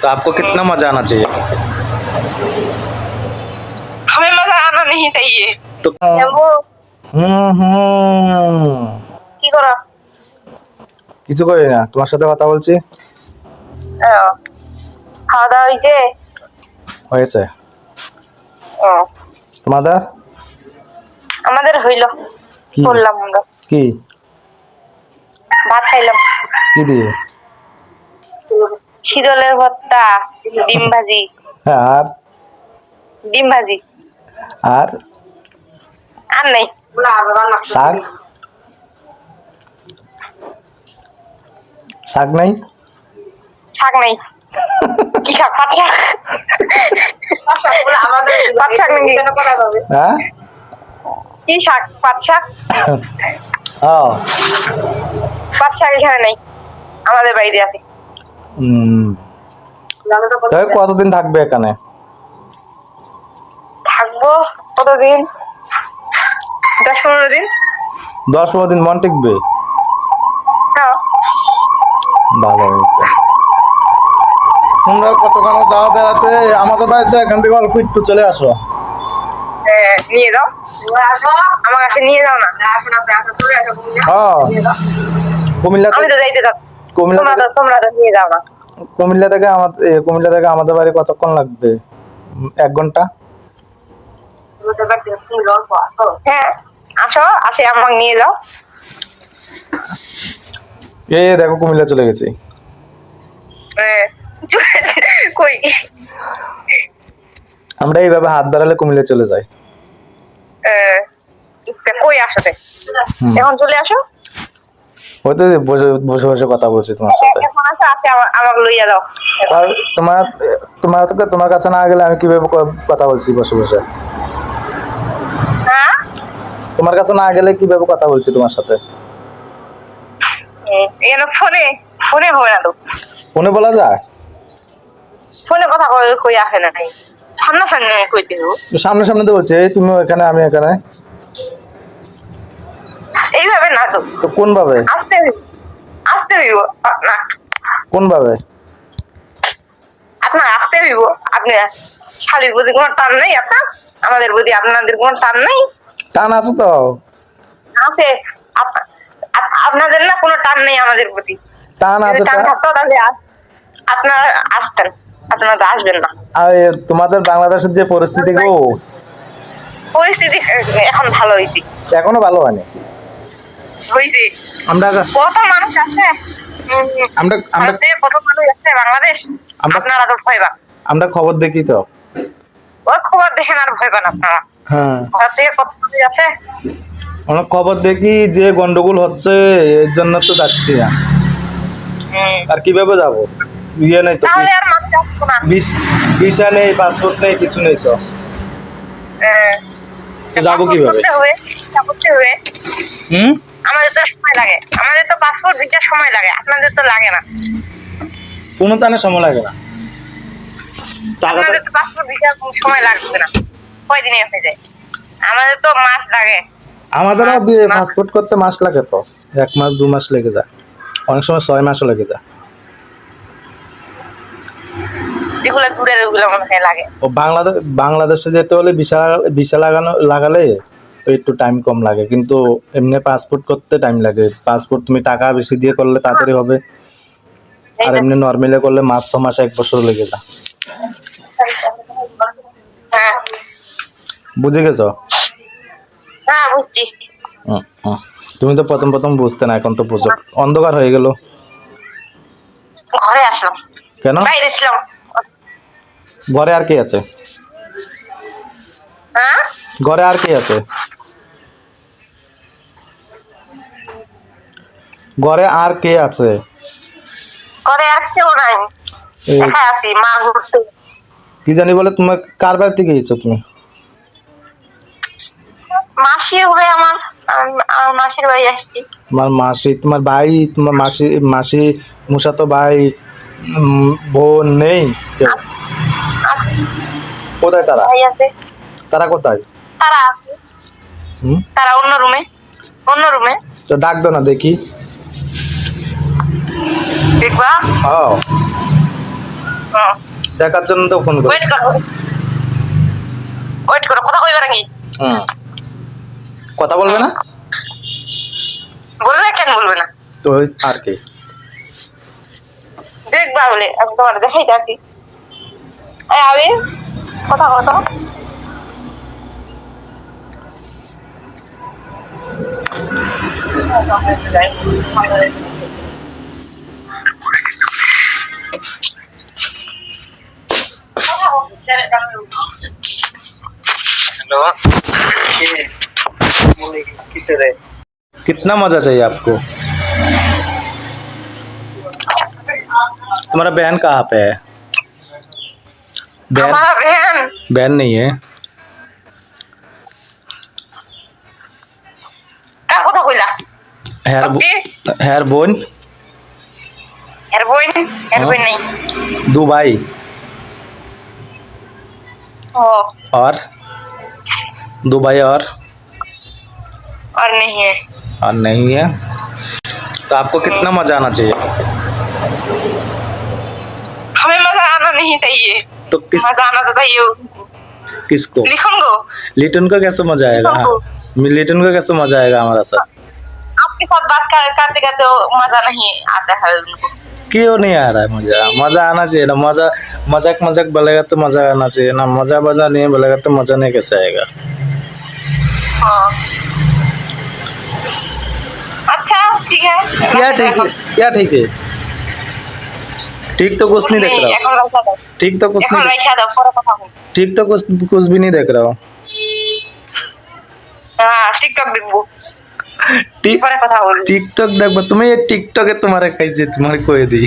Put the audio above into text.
तो आपको कितना मजा आना चाहिए? हमें मजा आना नहीं चाहिए। तो কি করো? কিছু করি না, তোমার সাথে কথা বলছি। খাওয়া দাওয়া হয়েছে? হয়েছে। ও, তোমাদের? আমাদের হইল। কি করলাম আমরা, কি ভাত খাইলাম। কি দিয়ে? শীতলের ভর্তা, ডিম ভাজি। আর ডিম ভাজি আর আর নেই। শাক? শাক নাই? শাক নেই। কি শাক? পাট শাক। পাট শাক নাকি? হ্যাঁ কি শাক? পাট শাক? ও পাট শাক এখানে নেই, আমাদের বাড়িতে আছে। তাই কতদিন থাকবে এখানে? থাকবো কতদিন? 10-15 দিন। 10-15 দিন মন টিকবে? হ্যাঁ। ভালো হয়েছে। তোমরা কতখানি যাও বেড়াতে? আমাদের বাড়িতে এখান থেকে অল্প একটু চলে আসো। নিয়ে যাও, আমার কাছে নিয়ে যাও না। কুমিল্লা আমি তো যাইতে চাচ্ছি। কুমিল্লা তোমরা তো নিয়ে যাও না। কুমিল্লা থেকে আমাদের বাড়ি কতক্ষণ লাগবে? 1 ঘন্টা। হ্যাঁ, আসে আমাকে নিয়ে যাও। দেখো কুমিল্লা চলে গেছি। কই? আমরা এইভাবে হাত বাড়ালে কুমিল্লা চলে যাই। কই আসতে? এখন চলে আসো। ওই তো বসে বসে কথা বলছি তোমার সাথে। এখন আসে আমাকে লইয়া যাও। আর তোমার কাছে না গেলে আমি কিভাবে কথা বলছি বসে বসে? হ্যাঁ, তোমার কাছে না গেলে কিভাবে কথা বলছি তোমার সাথে? ফোনে হবে না তো। ফোনে বলা যায়? ফোনে কথা কই আসে না। সামনাসামনি কইতে হবে। সামনে সামনে তো বলছে, তুমি এখানে আমি এখানে। এইভাবে না তো। তো কোন ভাবে? আসতে হইব আপনার। কোন ভাবে? আপনার আসতে হইব। আপনি শালির প্রতি কোনো টান নেই আপনার, আমাদের প্রতি আপনাদের কোনো টান নেই। টান আছে তো। আছে। আপনাদের না কোনো টান নেই আমাদের প্রতি। টান আছে। টান থাকতো তাহলে আপনারা আসতেন, আপনারা তো আসবেন না। আর তোমাদের বাংলাদেশের যে পরিস্থিতি গো, পরিস্থিতি এখন ভালো হয়েছে। এখনো ভালো হয়নি। হয়েছে। আমরা কত মানুষ আছে, কত মানুষ আছে বাংলাদেশ। আপনারা তো ভয় পান। আমরা খবর দেখি তো। ওই খবর দেখেন আর ভয় পান আপনারা। হ্যাঁ, ভারত থেকে কত মানুষ আছে। অনেক খবর দেখি যে গন্ডগোল হচ্ছে, এর জন্য তো যাচ্ছি না। আর কিভাবে যাবো? ইয়ে নেই তো, তাহলে আর মানুষ আসবো না। ভিসা নেই, পাসপোর্ট নেই, কিছু নেই তো। যাবো কিভাবে? আমাদের তো সময় লাগে, আমাদের তো পাসপোর্ট ভিসা সময় লাগে, আপনাদের তো লাগে না। কোনো তানে সময় লাগে না। আমাদের তো পাসপোর্ট ভিসা সময় লাগবে না, কয়দিনে হয়ে যায়। আমাদের তো মাস লাগে। আমাদেরও পাসপোর্ট করতে মাস লাগে তো, 1 মাস 2 মাস লেগে যায়, অনেক সময় 6 মাসও লেগে যায়। যেগুলো দূরের ওগুলো মনে হয় লাগে। ও বাংলাদেশে যেতে হলে ভিসা লাগালে তো একটু টাইম কম লাগে, কিন্তু এমনি পাসপোর্ট করতে টাইম লাগে। পাসপোর্ট তুমি টাকা বেশি দিয়ে করলে তাড়াতাড়ি হবে, আর এমনি নরমালি করলে 6 মাস 1 বছর লেগে যায়। হ্যাঁ, বুঝে গেছো? হ্যাঁ বুঝছি। তুমি তো প্রথম বুঝতে না, এখন তো বুঝো। অন্ধকার হয়ে গেল। ঘরে আসলাম। কেন? বাইরে ছিলাম। ঘরে আর কে আছে? হ্যাঁ, ঘরে আর কে আছে? ঘরে আর কে আছে? ঘরে আর কেউ নাই, একা আছি। মা ঘুরতে। কি জানি বলে, তুমি কার বাড়িতে গিয়েছো তুমি? মাসি হবে আমার মাসির বাড়ি আসছি। তোমার মাসি, তোমার ভাই, তোমার মাসি মুসাতো ভাই, বোন নেই কেউ? কোথায় তারা? ভাই আছে। তারা কোথায়? তারা অন্য রুমে। তো ডাক দাও না দেখি। দেখবা? ও দেখার জন্য তো ফোন ওয়েট করেছি। করো ওয়েট করো, কথা কইবা নাকি? হুম, কথা বলবে না বলবে, কেন বলবে না? তো আর কি, দেখবা বলে আমি তোমার দেখাইতে আসি। এই আবির, কথা কথা कितना मजा चाहिए आपको? तुम्हारा बहन कहाँ पे है? बहन हमारा बहन बहन नहीं है। কার কথা কইলা? हेयर বাপজি, हेयर बोन এর বই নেই। दो भाई ও, और दो भाई और नहीं है। और नहीं है। तो आपको कितना मजा आना चाहिए? हमें मजा आना नहीं चाहिए, तो मजा आना तो चाहिए। किसको? लिखन को लिटन का कैसे मजा आएगा? हाँ, लिटन का कैसे मजा आएगा हमारा साथ? आपके साथ बात करते करते मजा नहीं आता है उनको। क्यों नहीं आ रहा है मजा? मजा आना चाहिए ना। मजा मजाक मजाक बोलेगा तो मजा आना चाहिए ना। मजा बजा नहीं बोलेगा तो मजा नहीं कैसे आएगा? हाँ। अच्छा ठीक है। क्या ठीक है? क्या ठीक है? ठीक तो कुछ नहीं देख रहा हूँ। এখন রাখা দাও, ठीक तो कुछ এখন नहीं, রাখা দাও, পরে কথা হবে। ठीक तो कुछ भी नहीं देख रहा हूँ। হ্যাঁ, টিকটক দেখবো, टिक পরে কথা বলবো। टिकटॉक देखो तुम्हें, ये टिकटॉक है तुम्हारे कैसे तुम्हारे कोई दी